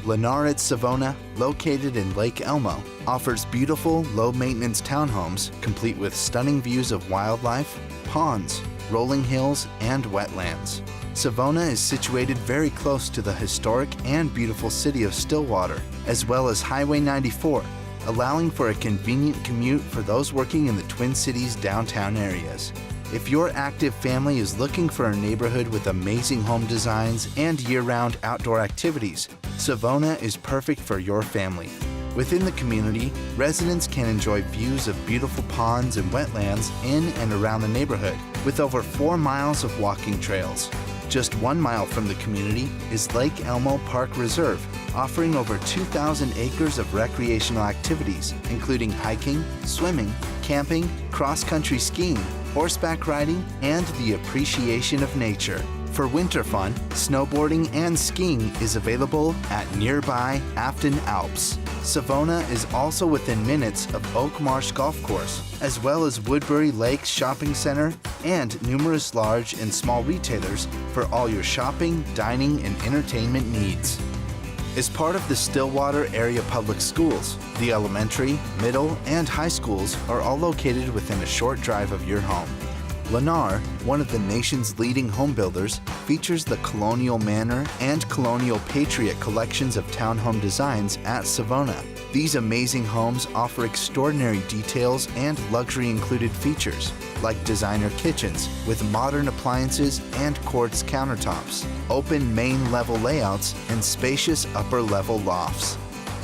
Lennar at Savona, located in Lake Elmo, offers beautiful, low-maintenance townhomes complete with stunning views of wildlife, ponds, rolling hills, and wetlands. Savona is situated very close to the historic and beautiful city of Stillwater, as well as Highway 94, allowing for a convenient commute for those working in the Twin Cities downtown areas. If your active family is looking for a neighborhood with amazing home designs and year-round outdoor activities, Savona is perfect for your family. Within the community, residents can enjoy views of beautiful ponds and wetlands in and around the neighborhood, with over 4 miles of walking trails. Just 1 mile from the community is Lake Elmo Park Reserve, offering over 2,000 acres of recreational activities, including hiking, swimming, camping, cross-country skiing, horseback riding, and the appreciation of nature. For winter fun, snowboarding and skiing is available at nearby Afton Alps. Savona is also within minutes of Oak Marsh Golf Course, as well as Woodbury Lakes Shopping Center and numerous large and small retailers for all your shopping, dining, and entertainment needs. As part of the Stillwater Area Public Schools, the elementary, middle, and high schools are all located within a short drive of your home. Lennar, one of the nation's leading home builders, features the Colonial Manor and Colonial Patriot collections of townhome designs at Savona. These amazing homes offer extraordinary details and luxury-included features, like designer kitchens with modern appliances and quartz countertops, open main-level layouts, and spacious upper-level lofts.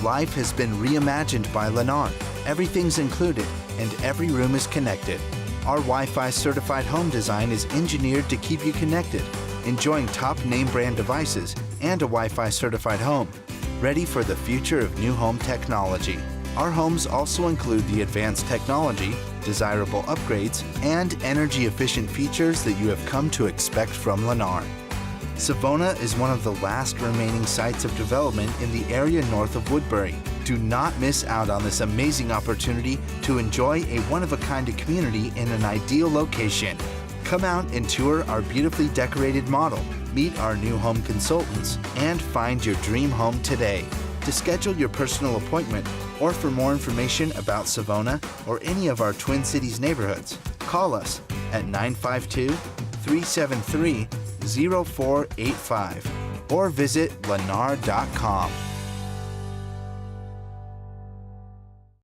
Life has been reimagined by Lennar. Everything's included, and every room is connected. Our Wi-Fi certified home design is engineered to keep you connected, enjoying top name brand devices and a Wi-Fi certified home, ready for the future of new home technology. Our homes also include the advanced technology, desirable upgrades, and energy efficient features that you have come to expect from Lennar. Savona is one of the last remaining sites of development in the area north of Woodbury. Do not miss out on this amazing opportunity to enjoy a one-of-a-kind community in an ideal location. Come out and tour our beautifully decorated model, meet our new home consultants, and find your dream home today. To schedule your personal appointment or for more information about Savona or any of our Twin Cities neighborhoods, call us at 952-373-0485 or visit lennar.com.